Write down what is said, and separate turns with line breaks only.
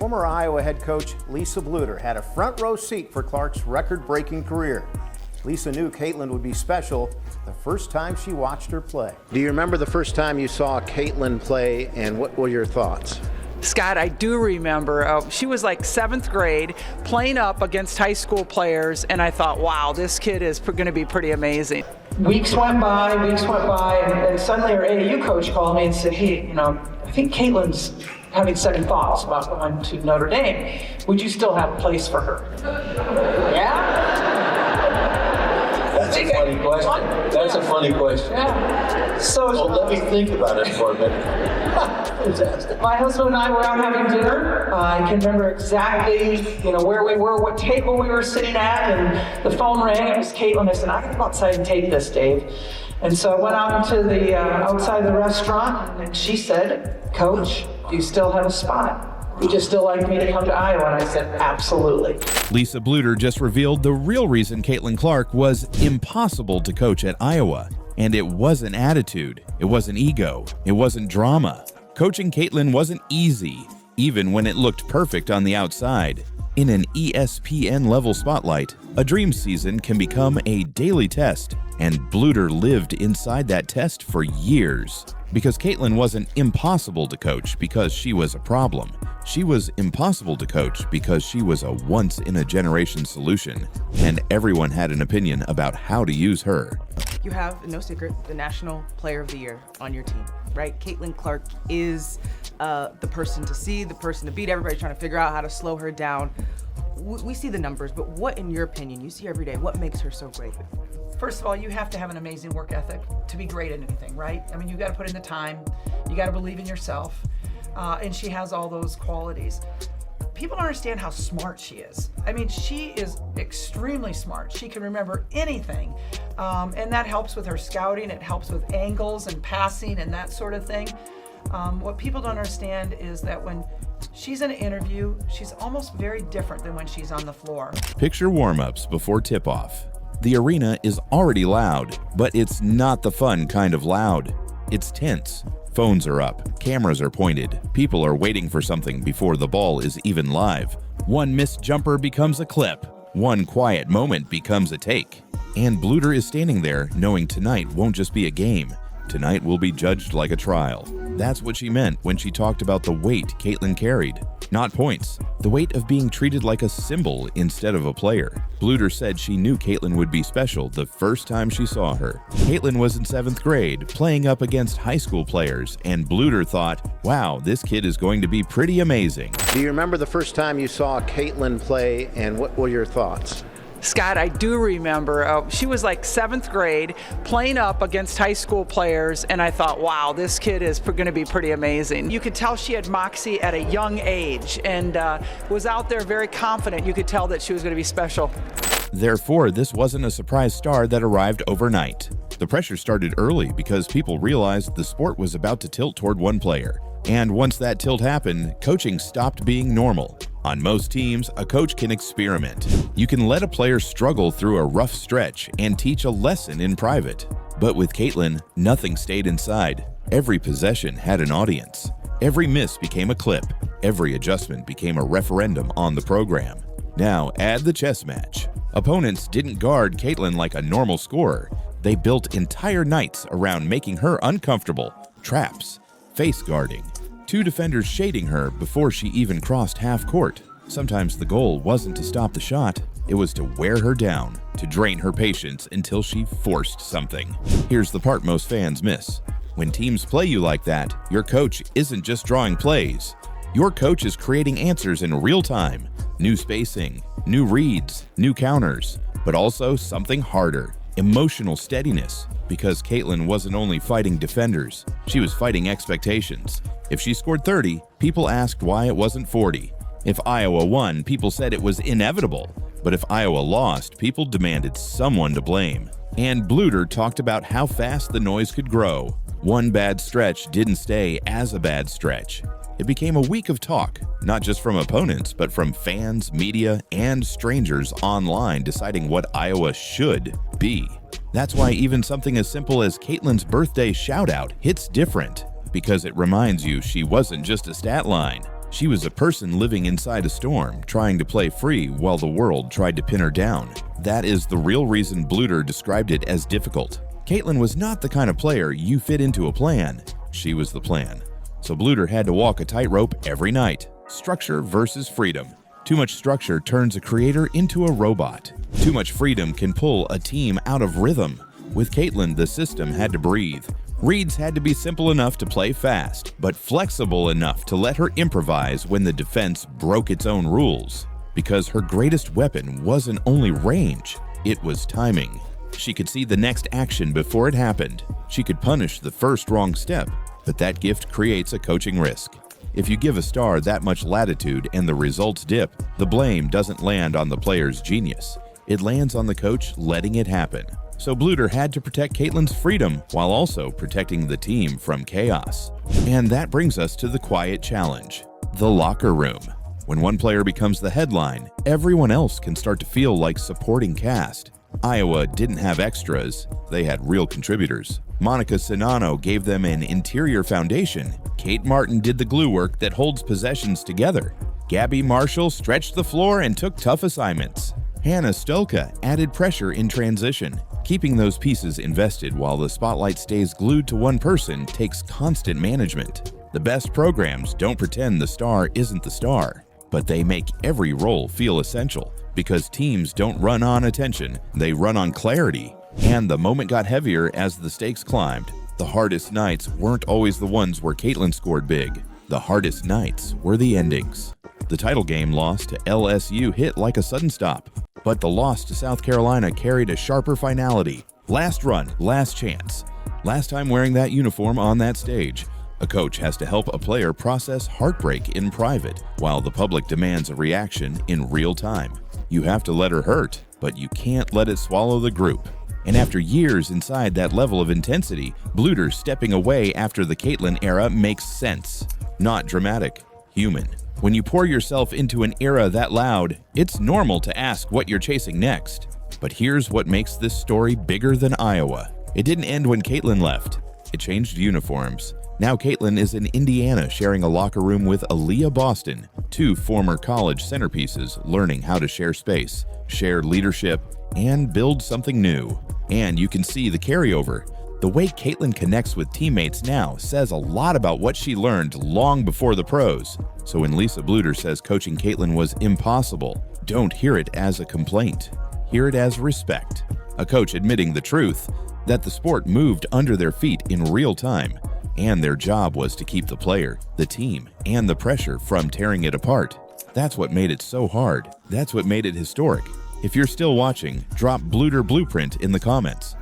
Former Iowa head coach Lisa Bluder had a front row seat for Clark's record-breaking career. Lisa knew Caitlin would be special the first time she watched her play. Do you remember the first time you saw Caitlin play, and what were your thoughts?
Scott, I do remember. She was like 7th grade playing up against high school players, and I thought, wow, this kid is going to be pretty amazing.
Weeks went by, and suddenly our AAU coach called me and said, hey, I think Caitlin's having second thoughts about going to Notre Dame. Would you still have a place for her? Yeah?
That's a funny question. That's a funny question.
Yeah. So
let me think about it for a minute. Fantastic.
My husband and I were out having dinner. I can remember exactly, where we were, what table we were sitting at, and the phone rang. It was Caitlin. I said, I gotta go outside and take this, Dave. And so I went out into the outside the restaurant, and she said, Coach, do you still have a spot? Would you still like me to come to Iowa? And I said, absolutely.
Lisa Bluder just revealed the real reason Caitlin Clark was impossible to coach at Iowa. And it wasn't attitude, it wasn't ego, it wasn't drama. Coaching Caitlin wasn't easy, even when it looked perfect on the outside. In an ESPN-level spotlight, a dream season can become a daily test, and Bluder lived inside that test for years. Because Caitlin wasn't impossible to coach because she was a problem. She was impossible to coach because she was a once-in-a-generation solution, and everyone had an opinion about how to use her.
You have, no secret, the National Player of the Year on your team, right? Caitlin Clark is the person to see, the person to beat. Everybody's trying to figure out how to slow her down. We see the numbers, but what, in your opinion, you see every day, what makes her so great?
First of all, you have to have an amazing work ethic to be great at anything, right? I mean, you got to put in the time, you got to believe in yourself, and she has all those qualities. People don't understand how smart she is. I mean, she is extremely smart. She can remember anything, and that helps with her scouting. It helps with angles and passing and that sort of thing. What people don't understand is that when she's in an interview, she's almost very different than when she's on the floor.
Picture warm-ups before tip-off. The arena is already loud, but it's not the fun kind of loud. It's tense. Phones are up, cameras are pointed, people are waiting for something before the ball is even live. One missed jumper becomes a clip. One quiet moment becomes a take. And Bluder is standing there knowing tonight won't just be a game. Tonight will be judged like a trial. That's what she meant when she talked about the weight Caitlin carried. Not points, the weight of being treated like a symbol instead of a player. Bluder said she knew Caitlin would be special the first time she saw her. Caitlin was in 7th grade, playing up against high school players, and Bluder thought, wow, this kid is going to be pretty amazing.
Do you remember the first time you saw Caitlin play, and what were your thoughts?
Scott, I do remember. She was like 7th grade playing up against high school players, and I thought, wow, this kid is going to be pretty amazing. You could tell she had moxie at a young age and was out there very confident. You could tell that she was going to be special.
Therefore, this wasn't a surprise star that arrived overnight. The pressure started early because people realized the sport was about to tilt toward one player. And once that tilt happened, coaching stopped being normal. On most teams, a coach can experiment. You can let a player struggle through a rough stretch and teach a lesson in private. But with Caitlin, nothing stayed inside. Every possession had an audience. Every miss became a clip. Every adjustment became a referendum on the program. Now add the chess match. Opponents didn't guard Caitlin like a normal scorer. They built entire nights around making her uncomfortable. Traps, face guarding, 2 defenders shading her before she even crossed half court. Sometimes the goal wasn't to stop the shot, it was to wear her down, to drain her patience until she forced something. Here's the part most fans miss. When teams play you like that, your coach isn't just drawing plays. Your coach is creating answers in real time. New spacing, new reads, new counters, but also something harder, emotional steadiness. Because Caitlin wasn't only fighting defenders, she was fighting expectations. If she scored 30, people asked why it wasn't 40. If Iowa won, people said it was inevitable. But if Iowa lost, people demanded someone to blame. And Bluder talked about how fast the noise could grow. One bad stretch didn't stay as a bad stretch. It became a week of talk, not just from opponents, but from fans, media, and strangers online deciding what Iowa should be. That's why even something as simple as Caitlin's birthday shout-out hits different, because it reminds you she wasn't just a stat line. She was a person living inside a storm, trying to play free while the world tried to pin her down. That is the real reason Bluder described it as difficult. Caitlin was not the kind of player you fit into a plan. She was the plan. So Bluder had to walk a tightrope every night. Structure versus freedom. Too much structure turns a creator into a robot. Too much freedom can pull a team out of rhythm. With Caitlin, the system had to breathe. Reads had to be simple enough to play fast, but flexible enough to let her improvise when the defense broke its own rules. Because her greatest weapon wasn't only range, it was timing. She could see the next action before it happened. She could punish the first wrong step, but that gift creates a coaching risk. If you give a star that much latitude and the results dip, the blame doesn't land on the player's genius. It lands on the coach letting it happen. So Bluder had to protect Caitlin's freedom while also protecting the team from chaos. And that brings us to the quiet challenge, the locker room. When one player becomes the headline, everyone else can start to feel like supporting cast. Iowa didn't have extras, they had real contributors. Monica Sinano gave them an interior foundation. Kate Martin did the glue work that holds possessions together. Gabby Marshall stretched the floor and took tough assignments. Hannah Stolka added pressure in transition. Keeping those pieces invested while the spotlight stays glued to one person takes constant management. The best programs don't pretend the star isn't the star, but they make every role feel essential because teams don't run on attention, they run on clarity. And the moment got heavier as the stakes climbed. The hardest nights weren't always the ones where Caitlin scored big. The hardest nights were the endings. The title game loss to LSU hit like a sudden stop, but the loss to South Carolina carried a sharper finality. Last run, last chance. Last time wearing that uniform on that stage. A coach has to help a player process heartbreak in private, while the public demands a reaction in real time. You have to let her hurt, but you can't let it swallow the group. And after years inside that level of intensity, Bluder stepping away after the Caitlin era makes sense. Not dramatic, human. When you pour yourself into an era that loud, it's normal to ask what you're chasing next. But here's what makes this story bigger than Iowa. It didn't end when Caitlin left. It changed uniforms. Now Caitlin is in Indiana sharing a locker room with Aaliyah Boston, two former college centerpieces learning how to share space, share leadership, and build something new. And you can see the carryover. The way Caitlin connects with teammates now says a lot about what she learned long before the pros. So when Lisa Bluder says coaching Caitlin was impossible, don't hear it as a complaint. Hear it as respect. A coach admitting the truth, that the sport moved under their feet in real time, and their job was to keep the player, the team, and the pressure from tearing it apart. That's what made it so hard. That's what made it historic. If you're still watching, drop Bluder Blueprint in the comments.